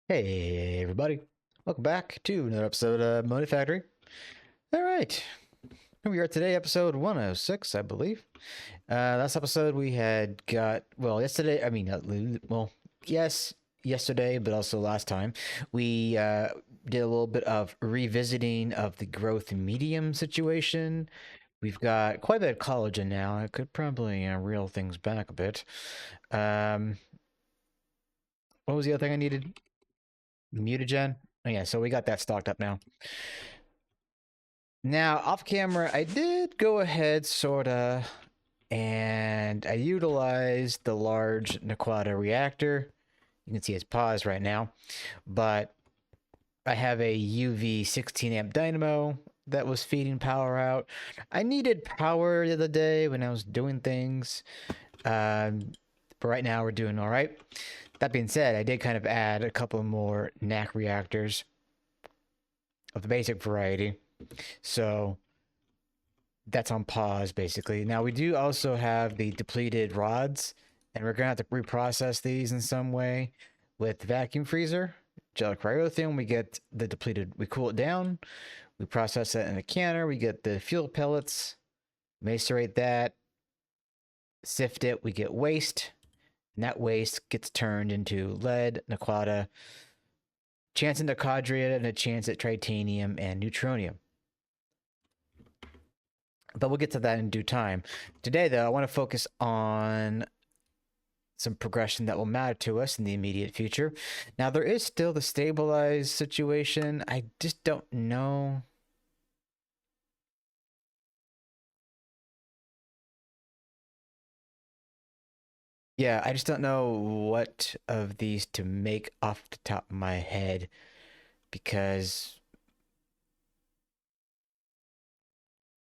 Hey everybody, welcome back to another episode of Monifactory. All right, here we are today, episode 106, I believe. Last episode we had got, well, yesterday, I mean, yes, yesterday, but also last time, we did a little bit of revisiting of the growth medium situation. We've got quite a bit of collagen now. I could probably reel things back a bit. Um, what was the other thing I needed? Mutagen. Oh, yeah, so we got that stocked up now. Now, off camera, I did go ahead, sorta, and I utilized the large Naquata reactor. You can see it's paused right now, but I have a UV 16 amp dynamo that was feeding power out. I needed power the other day when I was doing things, but right now we're doing all right. That being said, I did kind of add a couple more NAC reactors of the basic variety. So that's on pause, basically. Now, we do also have the depleted rods, and we're going to have to reprocess these in some way with the vacuum freezer. Gel cryothium, we get the depleted, we cool it down, we process that in a canner, we get the fuel pellets, macerate that, sift it, we get waste, and that waste gets turned into lead, naquata, chance at nicodria, and a chance at titanium and neutronium. But we'll get to that in due time. Today, though, I want to focus on some progression that will matter to us in the immediate future. Now, there is still the stabilized situation. I just don't know. Yeah, I just don't know what of these to make off the top of my head because,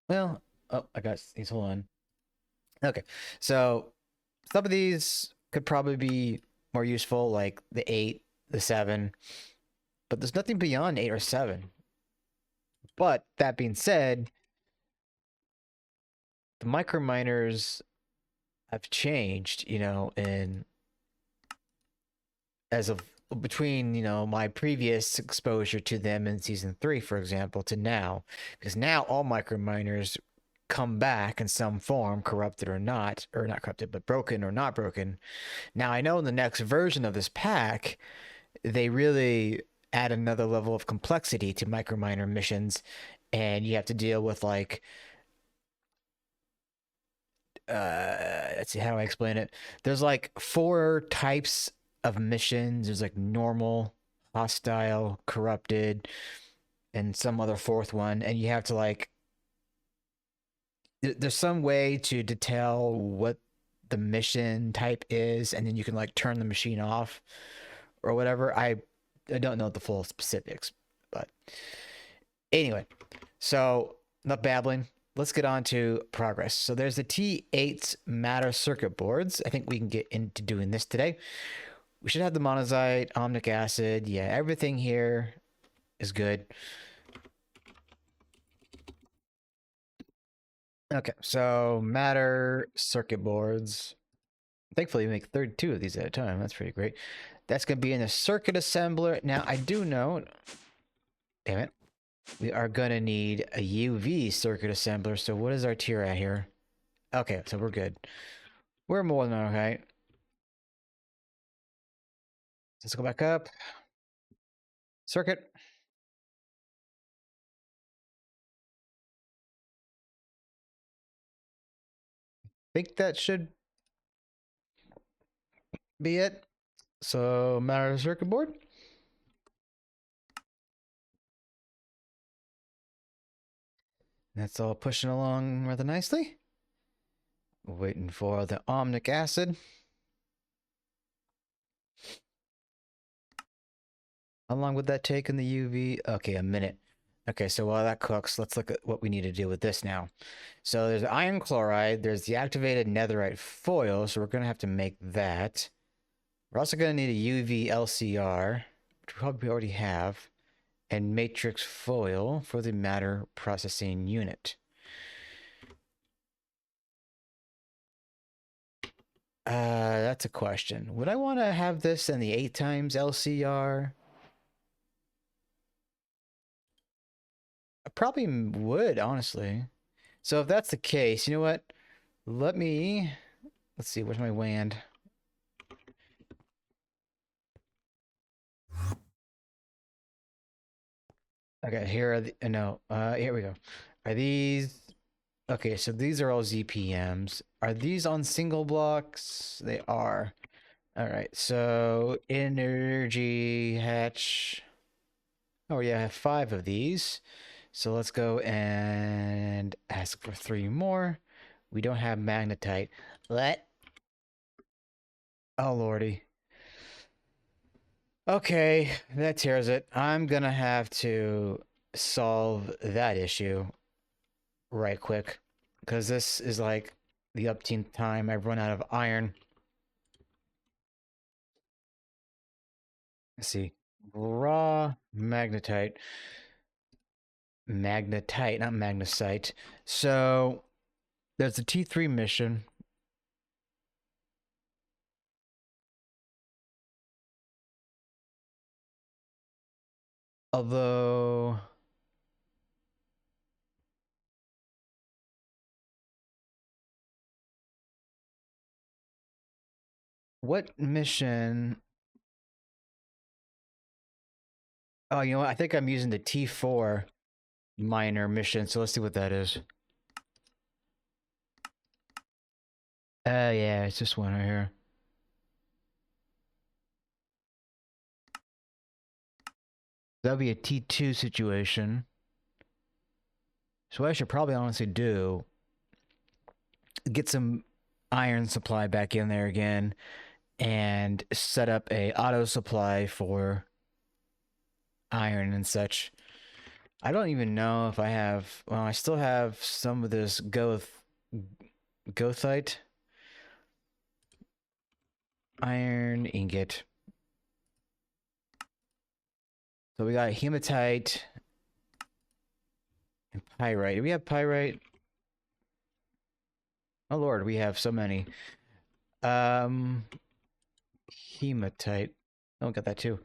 well, oh, I got these. Hold on. Okay, so some of these could probably be more useful, like the 8, the 7, but there's nothing beyond 8 or 7. But that being said, the microminers have changed, in as of between, my previous exposure to them in season 3, for example, to now, because now all microminers come back in some form, corrupted or not corrupted, but broken or not broken. Now, I know in the next version of this pack, they really add another level of complexity to microminer missions, and you have to deal with like let's see, how do I explain it? There's like 4 types of missions. There's like normal, hostile, corrupted, and some other 4th one, and you have to like there's some way to detail what the mission type is, and then you can like turn the machine off or whatever. I don't know the full specifics, but anyway, so enough babbling. Let's get on to progress. So there's the T8 matter circuit boards. I think we can get into doing this today. We should have the monazite, omnic acid. Yeah, everything here is good. Okay, so matter circuit boards. Thankfully, we make 32 of these at a time. That's pretty great. That's going to be in a circuit assembler. Now, I do know, damn it, we are going to need a UV circuit assembler. So what is our tier at here? Okay, so we're good. We're more than okay. Let's go back up. Circuit. Think that should be it. So matter circuit board. That's all pushing along rather nicely. Waiting for the omnic acid. How long would that take in the UV? Okay, a minute. Okay, so while that cooks, let's look at what we need to do with this now. So there's iron chloride, there's the activated netherite foil, so we're going to have to make that. We're also going to need a UV LCR, which we probably already have, and matrix foil for the matter processing unit. That's a question. Would I want to have this in the 8 times LCR? probably would, honestly. So if that's the case, you know what? Let's see, where's my WAN? Okay, here are the, no, here we go. Are these, okay, so these are all ZPMs. Are these on single blocks? They are. All right, so energy hatch. Oh yeah, I have 5 of these. So let's go and ask for 3 more. We don't have magnetite. Let. Oh lordy. Okay, that tears it. I'm gonna have to solve that issue right quick. Because this is like the upteenth time I've run out of iron. Let's see. Raw magnetite. Magnetite, not magnesite. So there's the T3 mission. Although what mission? Oh, you know what? I think I'm using the T4 miner mission, so let's see what that is. Yeah, it's this one right here. That'll be a T2 situation. So what I should probably honestly do, get some iron supply back in there again and set up a auto supply for iron and such. I don't even know if I have, well, I still have some of this goethite. Iron ingot. So we got hematite and pyrite. Do we have pyrite? Oh lord, we have so many. Hematite. Oh, got that too.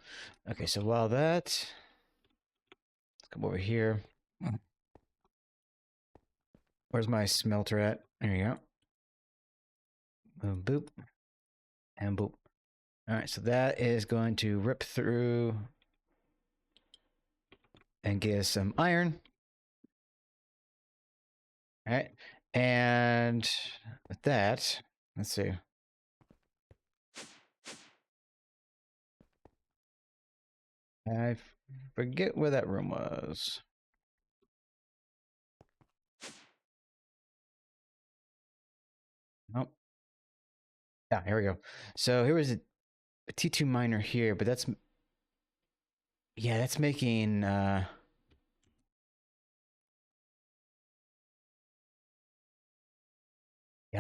Okay, so while that, let's come over here. Where's my smelter at? There you go. Boom, boop, and boop. All right, so that is going to rip through and get us some iron. All right, and with that, let's see. I forget where that room was. Nope. Yeah, here we go. So here was a T2 miner here, but that's, yeah, that's making yeah,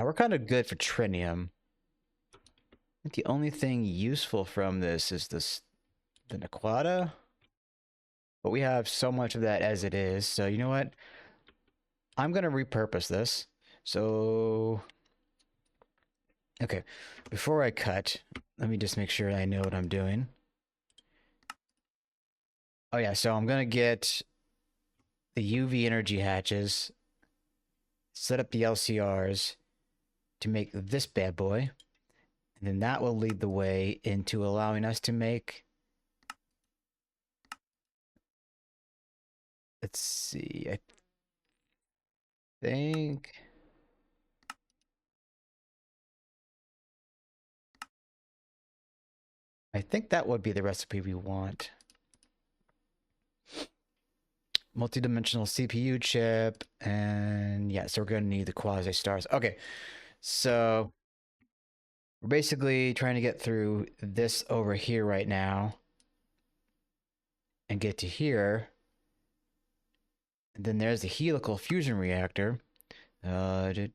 we're kind of good for trinium. I think the only thing useful from this is the Naquata, but we have so much of that as it is. So you know what? I'm gonna repurpose this. So okay, before I cut, let me just make sure I know what I'm doing. Oh yeah, so I'm gonna get the UV energy hatches, set up the LCRs to make this bad boy, and then that will lead the way into allowing us to make, let's see, think I think that would be the recipe we want. Multidimensional CPU chip, and yeah, so we're going to need the Quasi stars. Okay, so we're basically trying to get through this over here right now and get to here. And then there's the helical fusion reactor. Parallel.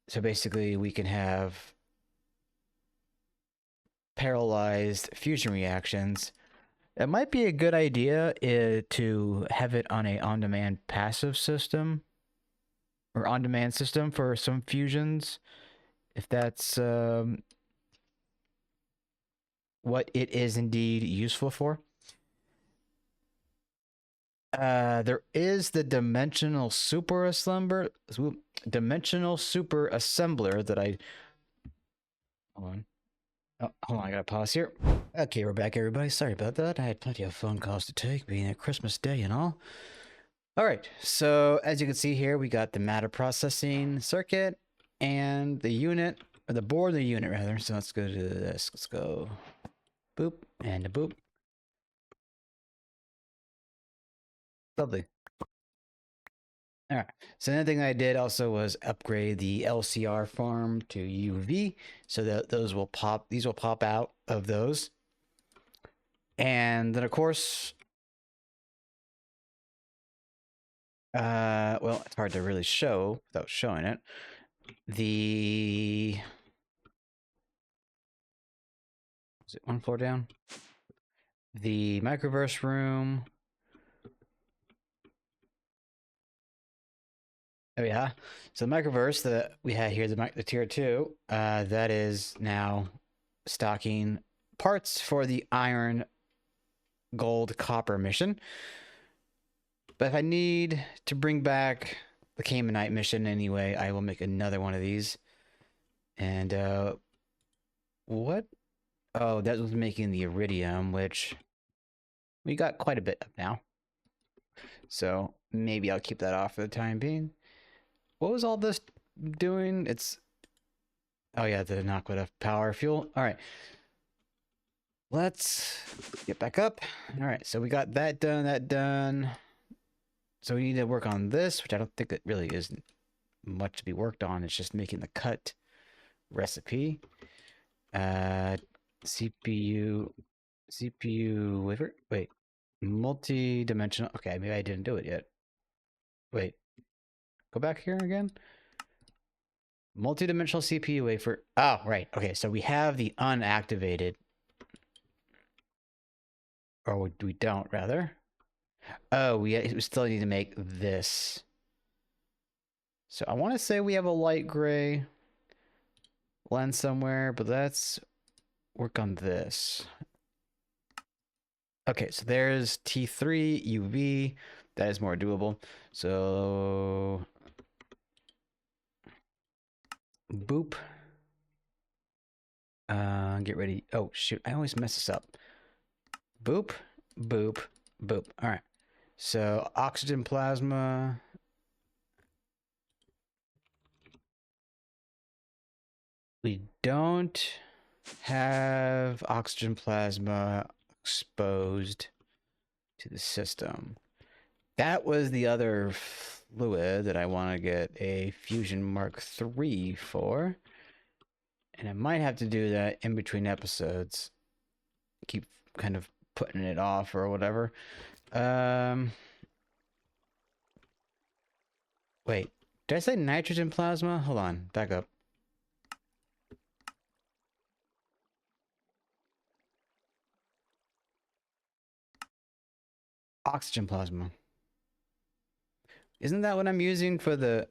So basically we can have parallelized fusion reactions. It might be a good idea to have it on a on-demand passive system or on-demand system for some fusions, if that's what it is indeed useful for. There is the dimensional super assembler that I. Hold on. Oh, hold on, I gotta pause here. Okay, we're back, everybody. Sorry about that. I had plenty of phone calls to take, being a Christmas day and all. All right, so as you can see here, we got the matter processing circuit and the unit, or the board of the unit, rather. So let's go to this. Let's go boop and a boop. Lovely. All right. So another thing I did also was upgrade the LCR farm to UV, so that those will pop. These will pop out of those, and then of course, well, it's hard to really show without showing it. Is it one floor down? The microverse room. Oh yeah. So the microverse that we had here, the tier 2, that is now stocking parts for the iron, gold, copper mission. But if I need to bring back the Caymanite mission anyway, I will make another one of these. And what? Oh, that was making the iridium, which we got quite a bit of now. So maybe I'll keep that off for the time being. What was all this doing? It's... Oh yeah, the not quite enough power fuel. All right. Let's get back up. All right, so we got that done. So we need to work on this, which I don't think it really is much to be worked on. It's just making the cut recipe. CPU wafer. Wait, multi-dimensional. Okay, maybe I didn't do it yet. Wait, go back here again. Multi-dimensional CPU wafer. Oh, right. Okay, so we have the unactivated, or we don't, rather. Oh, we still need to make this. So I want to say we have a light gray lens somewhere, but let's work on this. Okay, so there's T3 UV. That is more doable. So boop. Get ready. Oh shoot, I always mess this up. Boop, boop, boop. All right. So oxygen plasma. We don't have oxygen plasma exposed to the system. That was the other fluid that I want to get a Fusion Mark III for. And I might have to do that in between episodes. Keep kind of putting it off or whatever. Wait, did I say nitrogen plasma? Hold on, back up. Oxygen plasma. Isn't that what I'm using for the...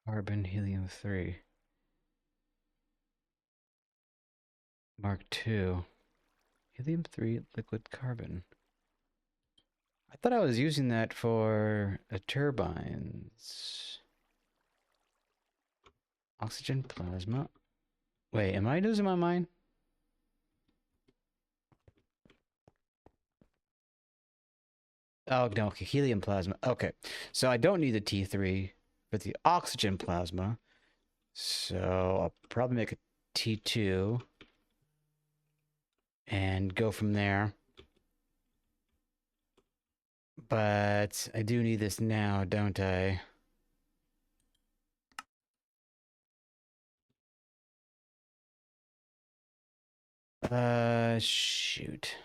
Carbon helium-3. Mark II. Helium-3 liquid carbon. I thought I was using that for turbines. Oxygen plasma. Wait, am I losing my mind? Oh, no, okay, helium plasma. Okay, so I don't need the T3 for the oxygen plasma. So I'll probably make a T2 and go from there. But I do need this now, don't I? Shoot.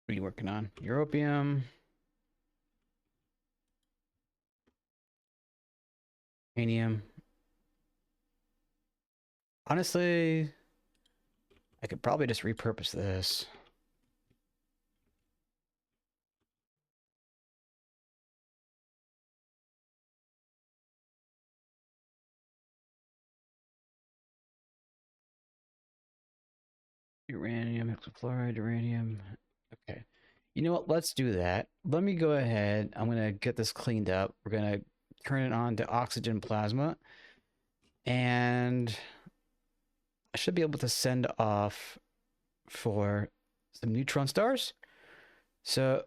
What are you working on? Europium. Uranium. Honestly, I could probably just repurpose this. Uranium, hexafluoride, uranium. Okay. You know what? Let's do that. Let me go ahead. I'm going to get this cleaned up. We're going to turn it on to oxygen plasma. And I should be able to send off for some neutron stars. So,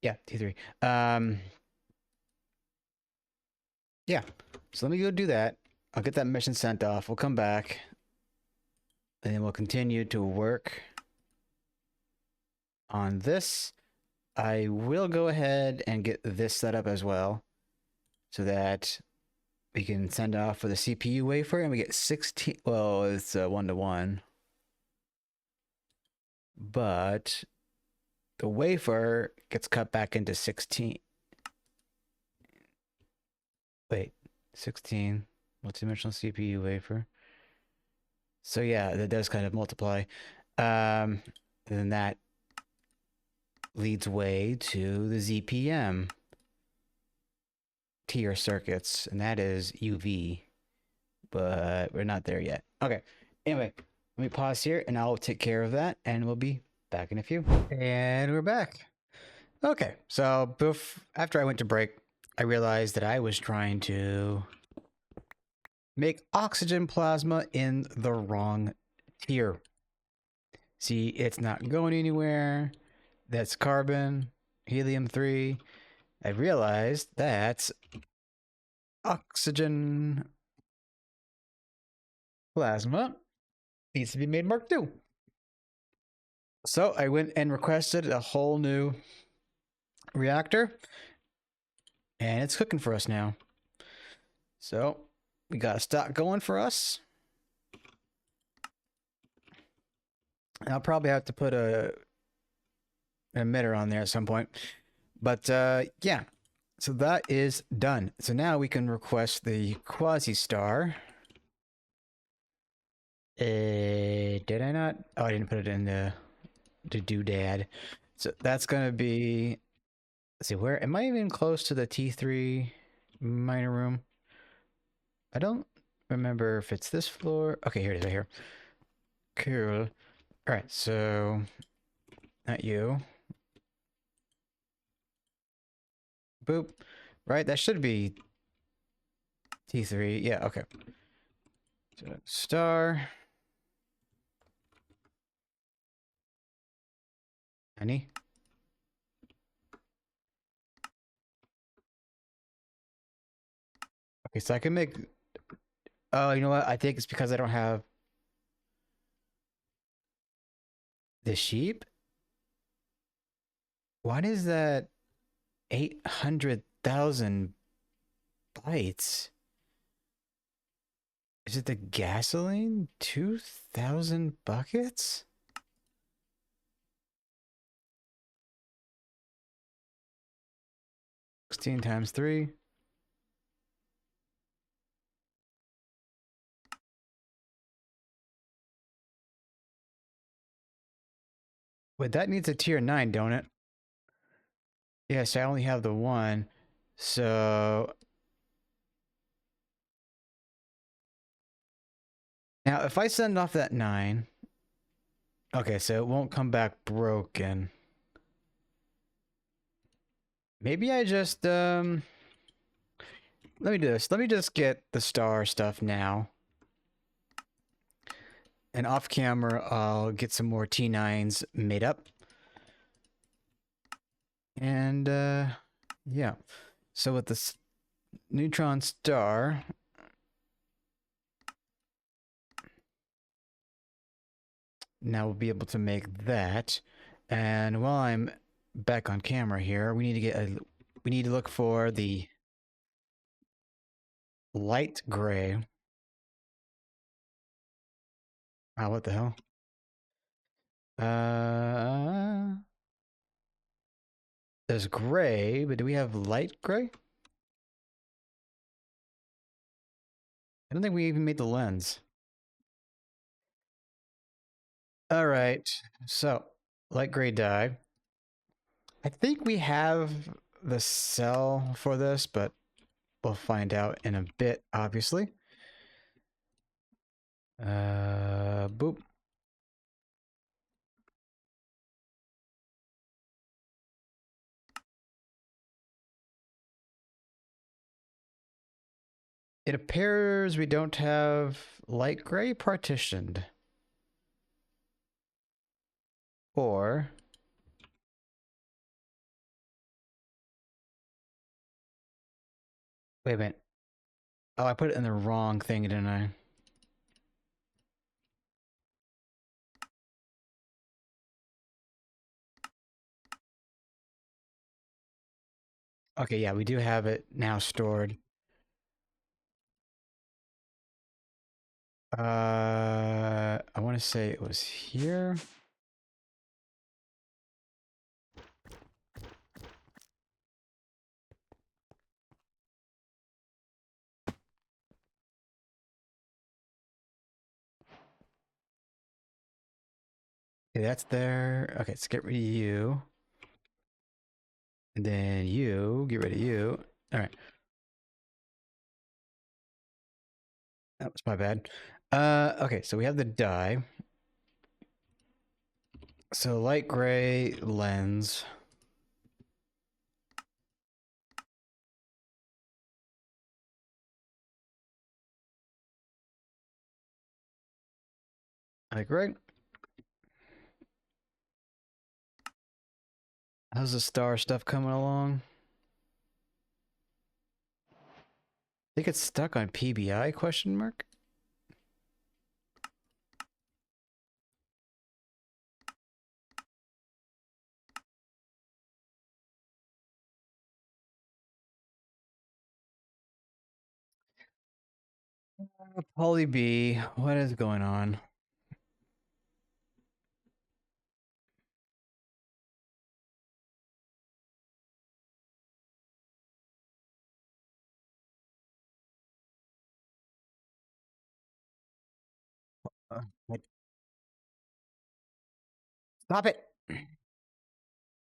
yeah, T3. Yeah. So let me go do that. I'll get that mission sent off. We'll come back. And then we'll continue to work on this. I will go ahead and get this set up as well, so that we can send off for the CPU wafer, and we get 16. Well, it's 1-to-1, but the wafer gets cut back into 16. Wait, 16 multidimensional CPU wafer. So yeah, that does kind of multiply. And then that leads way to the ZPM tier circuits, and that is UV, but we're not there yet. Okay, anyway, let me pause here and I'll take care of that, and we'll be back in a few. And we're back. Okay, so after I went to break, I realized that I was trying to make oxygen plasma in the wrong tier. See, it's not going anywhere. That's carbon, helium-3. I realized that's oxygen plasma needs to be made Mark II. So I went and requested a whole new reactor, and it's cooking for us now. So we got a stock going for us. I'll probably have to put an emitter on there at some point. But yeah, so that is done. So now we can request the Quasi star. Did I not? Oh, I didn't put it in the doodad. So that's going to be, let's see, where am I even close to the T3 miner room? I don't remember if it's this floor. Okay, here it is right here. Cool. All right, so not you. Boop. Right, that should be T3. Yeah, okay. So, star. Any? Okay, so I can make... Oh, you know what? I think it's because I don't have the sheep. Why is that 800,000 bytes? Is it the gasoline? 2,000 buckets? (16 times 3). Wait, that needs a tier 9, don't it? Yes, I only have the one. So now if I send off that 9, okay, so it won't come back broken. Maybe I just let me do this. Let me just get the star stuff now. And off camera, I'll get some more T9s made up. And yeah. So with this neutron star, now we'll be able to make that. And while I'm back on camera here, we need to look for the light gray. Oh, what the hell? There's gray, but do we have light gray? I don't think we even made the lens. All right, so light gray dye. I think we have the cell for this, but we'll find out in a bit, obviously. Boop. It appears we don't have light gray partitioned. Or... Wait a minute. Oh, I put it in the wrong thing, didn't I? Okay, yeah, we do have it now stored. I want to say it was here. Okay, that's there. Okay, let's get rid of you. And then you, get rid of you. All right. That was my bad. Okay, so we have the die. So light gray lens. Light gray. How's the star stuff coming along? I think it's stuck on PBI, question mark? Poly B, what is going on? What? Stop it!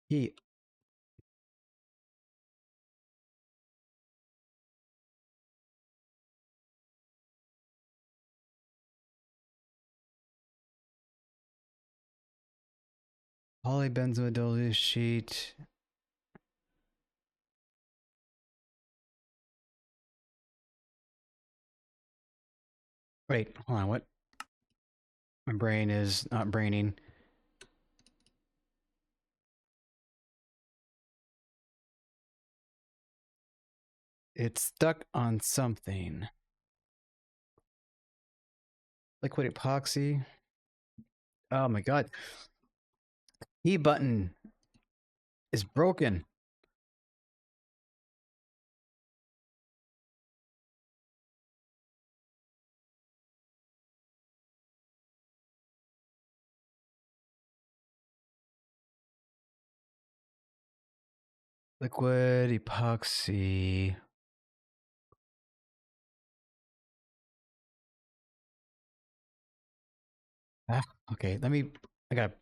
He Polybenzoidolute sheet. Wait, hold on, what? My brain is not braining. It's stuck on something. Liquid epoxy. Oh my god. E button is broken. Liquid epoxy. Ah, okay, I gotta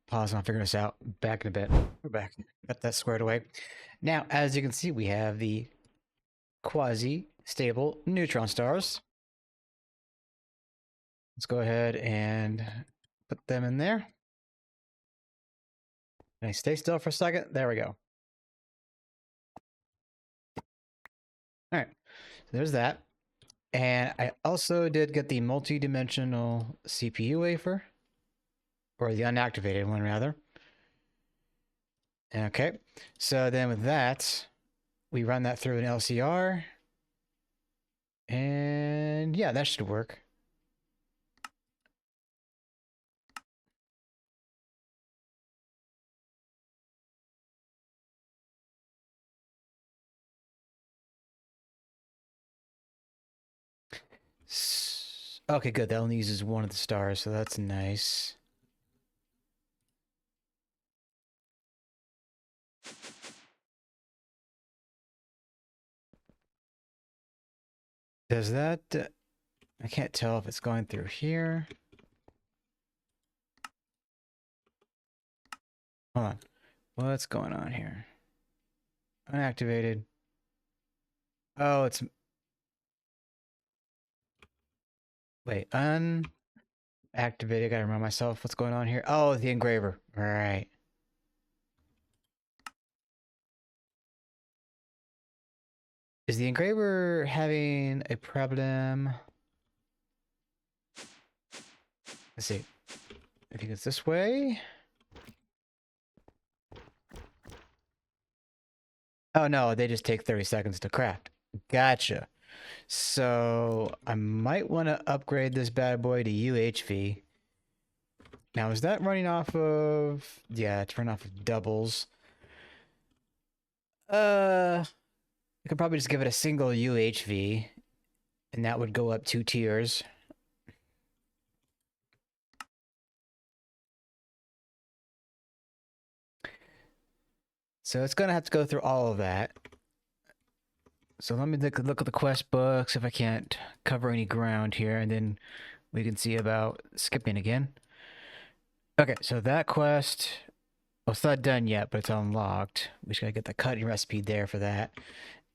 pause and figure this out. Back in a bit. We're back. Got that squared away. Now, as you can see, we have the quasi stable neutron stars. Let's go ahead and put them in there. Can I stay still for a second? There we go. All right, so there's that. And I also did get the multi-dimensional CPU wafer, or the unactivated one rather. Okay, so then with that, we run that through an LCR, and yeah, that should work. Okay, good. That only uses one of the stars, so that's nice. Does that... I can't tell if it's going through here. Hold on. What's going on here? Unactivated. Oh, it's... Wait, unactivated. I gotta remind myself what's going on here. Oh, the engraver. All right. Is the engraver having a problem? Let's see. I think it's this way. Oh no, they just take 30 seconds to craft. Gotcha. So I might want to upgrade this bad boy to UHV. Now, is that running off of... Yeah, it's running off of doubles. I could probably just give it a single UHV, and that would go up 2 tiers. So it's gonna have to go through all of that. So let me look at the quest books if I can't cover any ground here, and then we can see about skipping again. Okay, so that quest, well, it's not done yet, but it's unlocked. We just gotta get the cutting recipe there for that.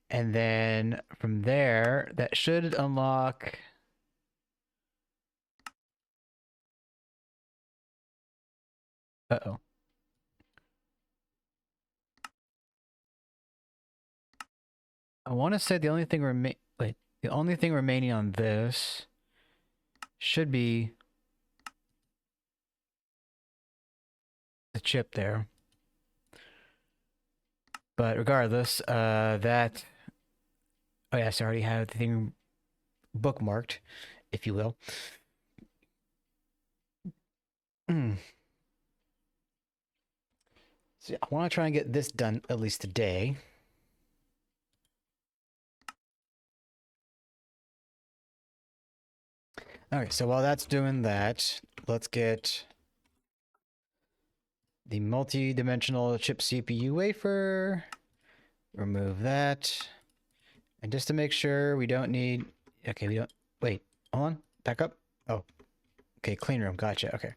And then from there, that should unlock... Uh-oh. I want to say the only thing the only thing remaining on this should be the chip there. But regardless, that... Oh yes, I already have the thing bookmarked, if you will. So I want to try and get this done at least today. Okay, so while that's doing that, let's get the multi-dimensional chip CPU wafer. Remove that. And just to make sure we don't need... Okay, we don't... Wait, hold on. Back up. Oh. Okay, clean room. Gotcha. Okay.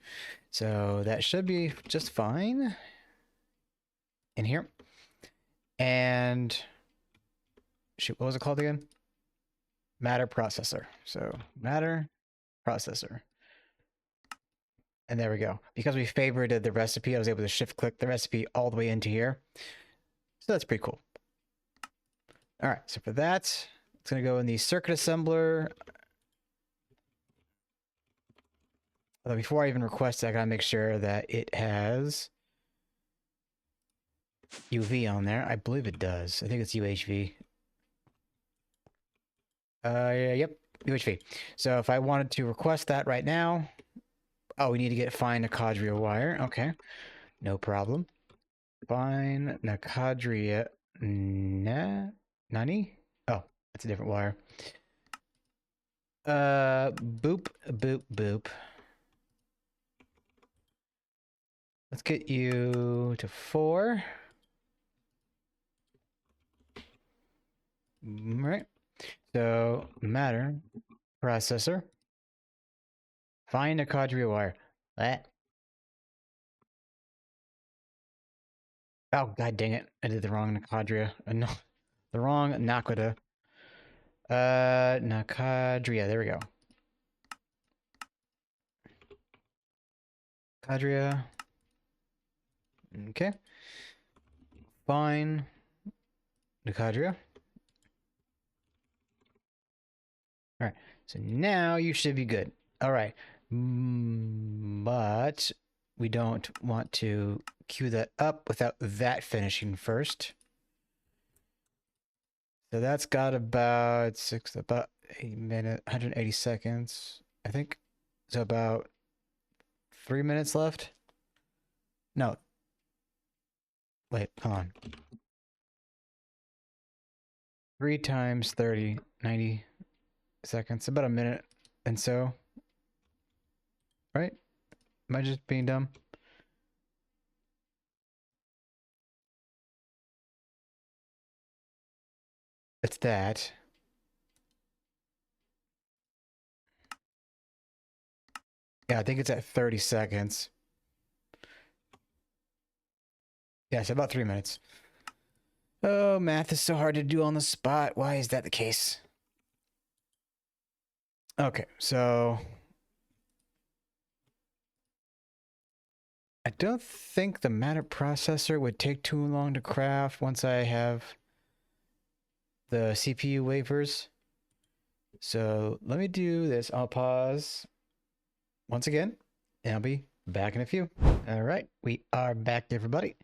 So that should be just fine in here. And... Shoot, what was it called again? Matter processor. So, matter processor. And there we go. Because we favorited the recipe, I was able to shift-click the recipe all the way into here. So that's pretty cool. All right, so for that, it's going to go in the circuit assembler. Although before I even request it, I got to make sure that it has UV on there. I believe it does. I think it's UHV. Yep, UHV. So if I wanted to request that right now... Oh, we need to find a Cadria wire. Okay, no problem. Find Nakadria. Nani? Oh, that's a different wire. Boop, boop, boop. Let's get you to 4. All right. So, matter processor. Find a Cadria wire. That. Oh, god dang it. I did the wrong Nakadria. No, the wrong Naquita. Nakadria. There we go. Cadria. Okay. Fine. Nakadria. Alright. So now you should be good. Alright. But we don't want to queue that up without that finishing first. So that's got about 8 minutes, 180 seconds, I think. So about 3 minutes left. No. Wait, hold on. 3 times 30, 90 seconds. About a minute and so. Right? Am I just being dumb? It's that. Yeah, I think it's at 30 seconds. Yeah, it's about 3 minutes. Oh, math is so hard to do on the spot. Why is that the case? Okay, so... I don't think the matter processor would take too long to craft once I have the CPU wafers. So let me do this. I'll pause once again, and I'll be back in a few. All right, we are back, everybody.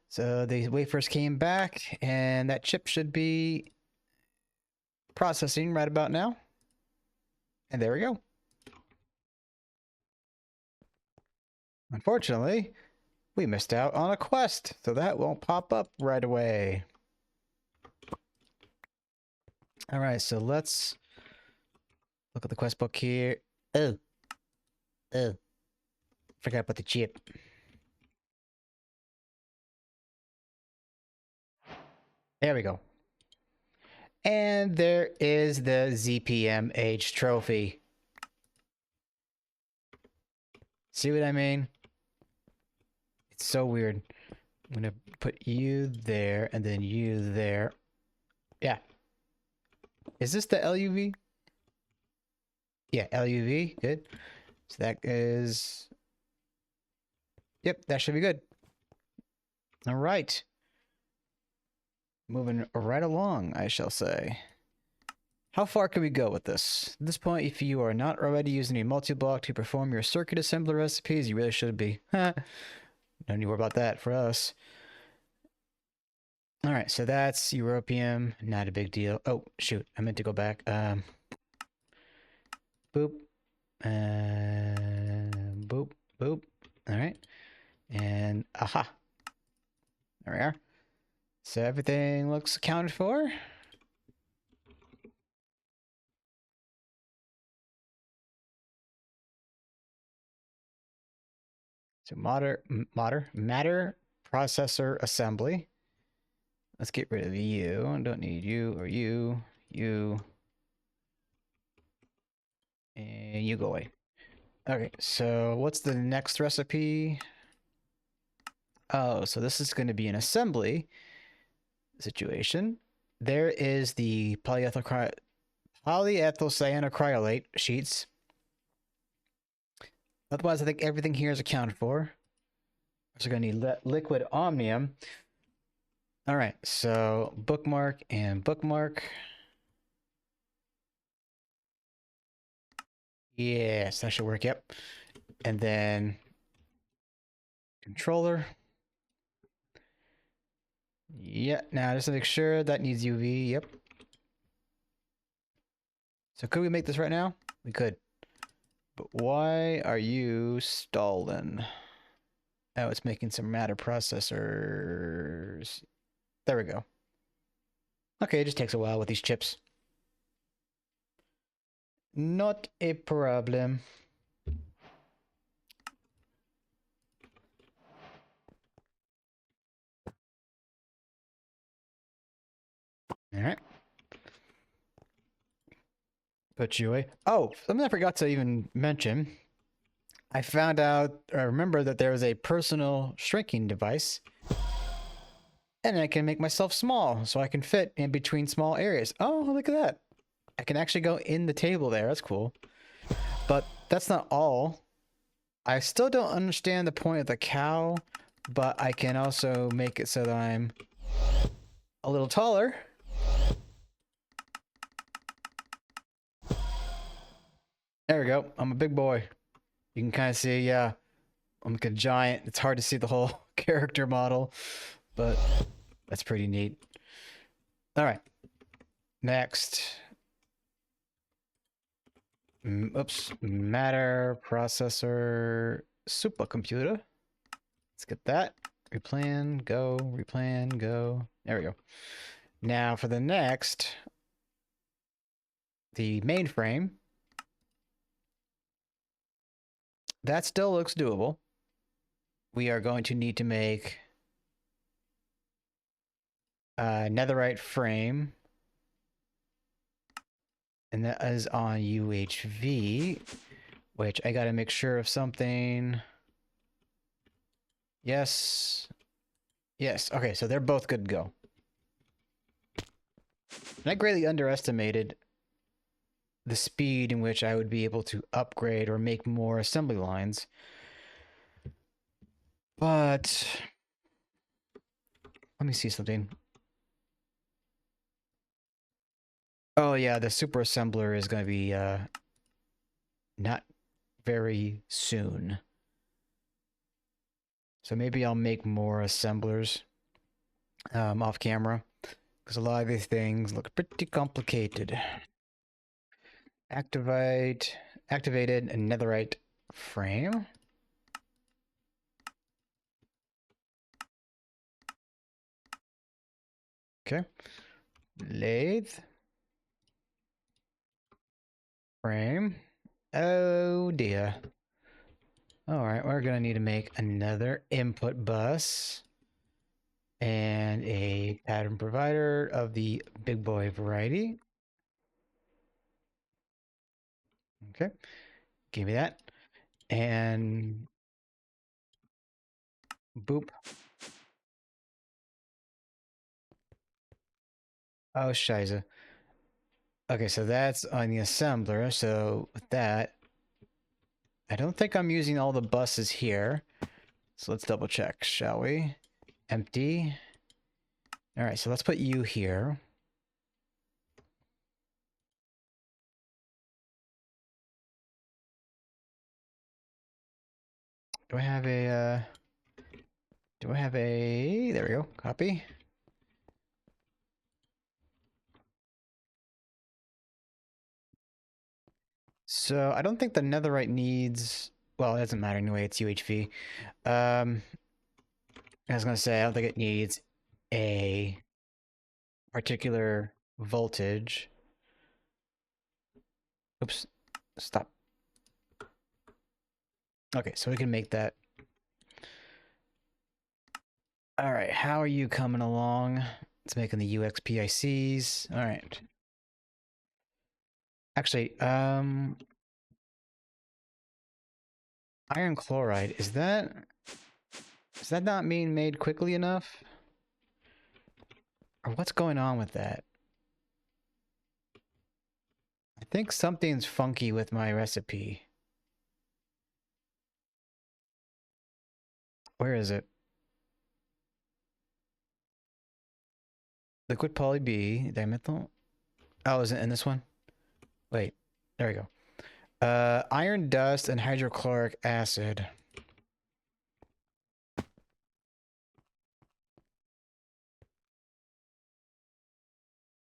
So the wafers came back, and that chip should be processing right about now. And there we go. Unfortunately, we missed out on a quest, so that won't pop up right away. All right, so let's look at the quest book here. Oh, forgot about the chip. There we go. And there is the ZPMH trophy. See what I mean? It's so weird. I'm gonna put you there and then you there. Yeah. Is this the LUV? Yeah, LUV. Good. So that is... Yep, that should be good. All right. Moving right along, I shall say. How far can we go with this? At this point, if you are not already using a multi-block to perform your circuit assembly recipes, you really should be. No need to worry about that for us. All right, so that's European. Not a big deal. Oh, shoot. I meant to go back. Boop. Boop. Boop. All right. And aha. There we are. So everything looks accounted for. So matter processor assembly. Let's get rid of you. I don't need you or you. And you go away. Okay, so what's the next recipe? Oh, so this is going to be an assembly situation. There is the polyethyl cyanocryolate sheets. Otherwise, I think everything here is accounted for. So we're going to need liquid omnium. All right, so bookmark and bookmark. Yes, that should work, yep. And then controller. Yeah, now just to make sure that needs UV, yep. So could we make this right now? We could. But why are you stalling? Oh, it's making some matter processors. There we go. Okay, it just takes a while with these chips. Not a problem. All right. Put you away. Oh, something I forgot to even mention. I found out, I remember that there was a personal shrinking device. And I can make myself small, so I can fit in between small areas. Oh, look at that. I can actually go in the table there. That's cool. But that's not all. I still don't understand the point of the cow, but I can also make it so that I'm a little taller. There we go. I'm a big boy. You can kind of see, yeah, I'm like a giant. It's hard to see the whole character model, but that's pretty neat. All right. Next. Oops. Matter processor supercomputer. Let's get that. Replan, go, replan, go. There we go. Now for the next, the mainframe. That still looks doable. We are going to need to make a netherite frame. And that is on UHV, which I gotta make sure of something. Yes. Yes. Okay, so they're both good to go. And I greatly underestimated the speed in which I would be able to upgrade or make more assembly lines. But let me see something. Oh yeah, the super assembler is going to be not very soon. So maybe I'll make more assemblers off camera because a lot of these things look pretty complicated. Activated a netherite frame. Okay. Lathe. Frame. Oh dear. Alright, we're gonna need to make another input bus. And a pattern provider of the big boy variety. Okay. Give me that. And boop. Oh, shiza. Okay, so that's on the assembler. So with that, I don't think I'm using all the buses here. So let's double check, shall we? Empty. All right, so let's put you here. Do I have a, there we go, copy. So I don't think the netherite needs, well, it doesn't matter anyway, it's UHV. I was gonna say, I don't think it needs a particular voltage. Oops, stop. Okay, so we can make that. All right, how are you coming along? It's making the UXPICs. All right. Actually, iron chloride, is that not being made quickly enough? Or what's going on with that? I think something's funky with my recipe. Where is it? Liquid poly B, dimethyl. Oh, is it in this one? Wait, there we go. Iron dust and hydrochloric acid.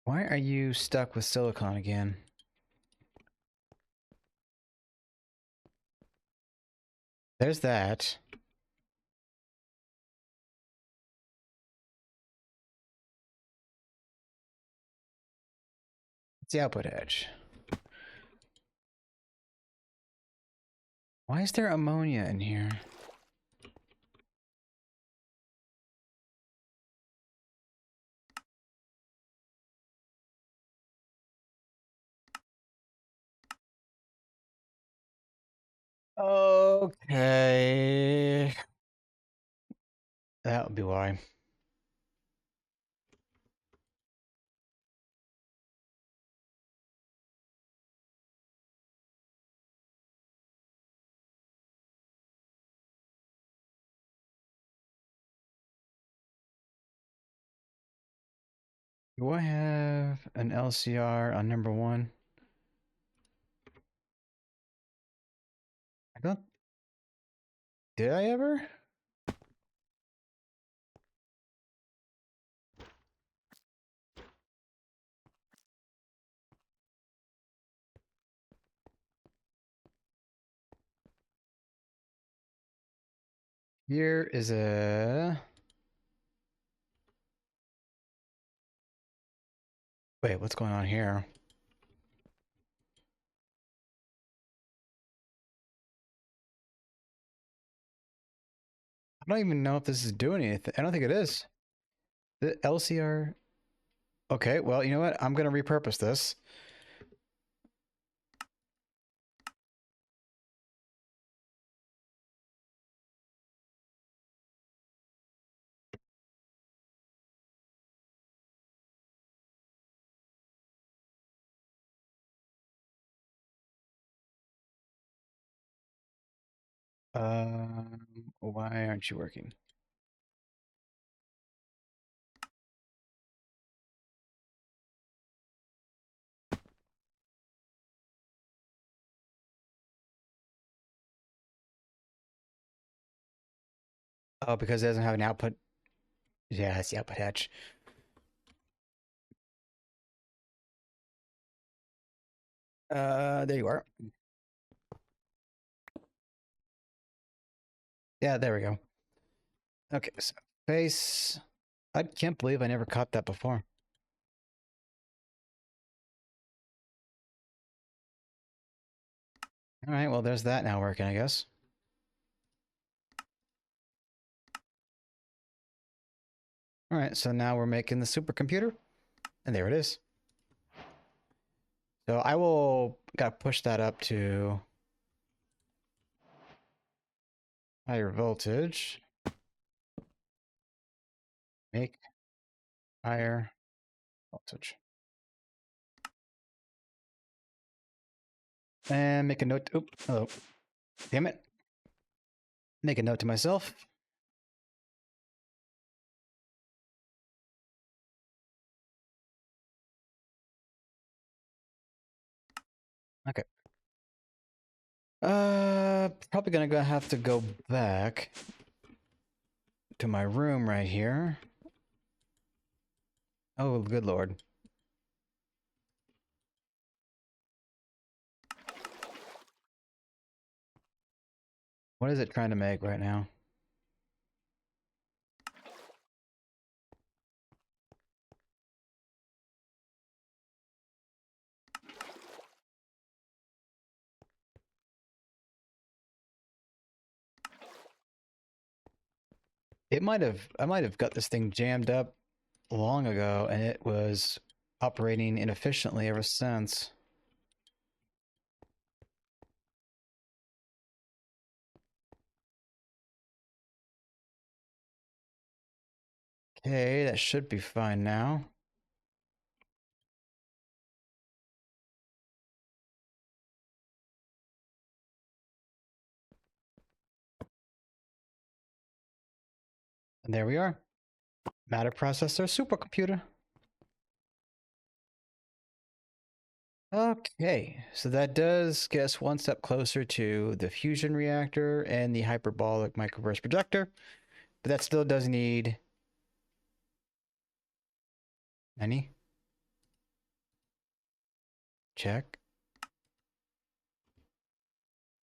Why are you stuck with silicon again? There's that. It's the output edge. Why is there ammonia in here? Okay. That would be why. Do I have an LCR on number 1? I don't... Did I ever? Here is a... Wait, what's going on here? I don't even know if this is doing anything. I don't think it is. The LCR... Okay, well, you know what? I'm going to repurpose this. Why aren't you working? Oh, because it doesn't have an output. Yeah, it's the output hatch. There you are. Yeah, there we go. Okay, so face. I can't believe I never caught that before. All right, well, there's that now working, I guess. All right, so now we're making the supercomputer, and there it is. So I will gotta push that up to higher voltage. Make higher voltage. And make a note. Oop, hello. Damn it. Make a note to myself. Okay. Probably gonna have to go back to my room right here. Oh, good lord. What is it trying to make right now? I might have got this thing jammed up long ago, and it was operating inefficiently ever since. Okay, that should be fine now. And there we are. Matter processor supercomputer. Okay, so that does get us one step closer to the fusion reactor and the hyperbolic microburst projector, but that still does need any check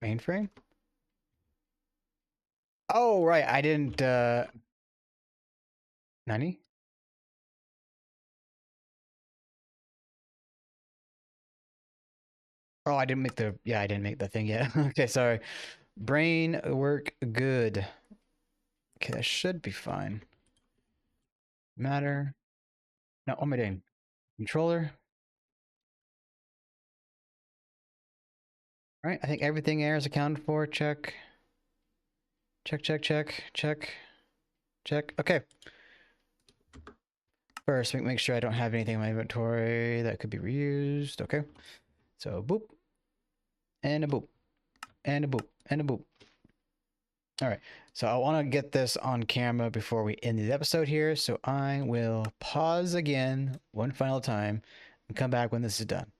mainframe. Oh right, I didn't. Nani? Oh, I didn't make the. Yeah, I didn't make the thing yet. Okay, sorry. Brain work good. Okay, that should be fine. Matter. No, what am I doing? Controller. All right, I think everything there is accounted for. Check. Check, check, check, check, check. Okay. First, make sure I don't have anything in my inventory that could be reused. Okay. So boop. And a boop. And a boop. And a boop. All right. So I want to get this on camera before we end the episode here. So I will pause again one final time and come back when this is done.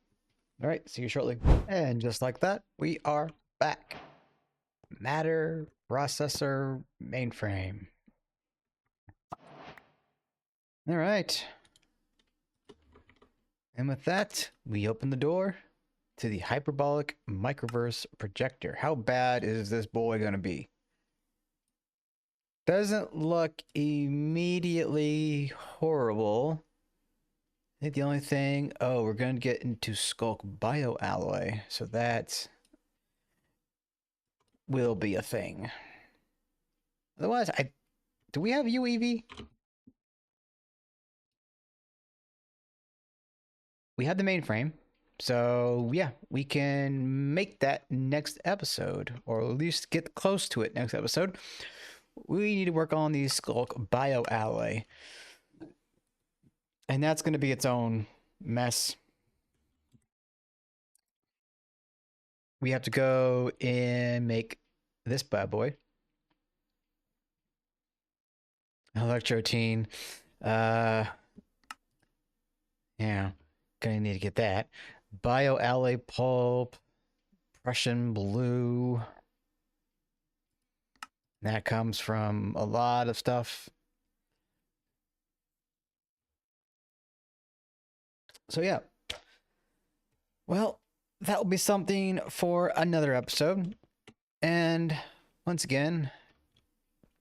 All right. See you shortly. And just like that, we are back. Matter processor mainframe. All right. And with that, we open the door to the hyperbolic microverse projector. How bad is this boy going to be? Doesn't look immediately horrible. I think the only thing, oh, we're going to get into Skulk bioalloy. So that will be a thing. Otherwise, do we have UEV? We have the mainframe. So yeah, we can make that next episode, or at least get close to it next episode. We need to work on the Skulk bioalloy. And that's going to be its own mess. We have to go and make this bad boy. Electrotine. Yeah. Gonna need to get that. Bioalloy pulp. Prussian blue. That comes from a lot of stuff. So yeah. Well, that will be something for another episode. And once again,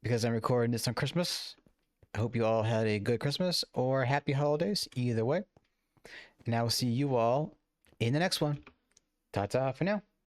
because I'm recording this on Christmas, I hope you all had a good Christmas or happy holidays, either way. And I will see you all in the next one. Ta-ta for now.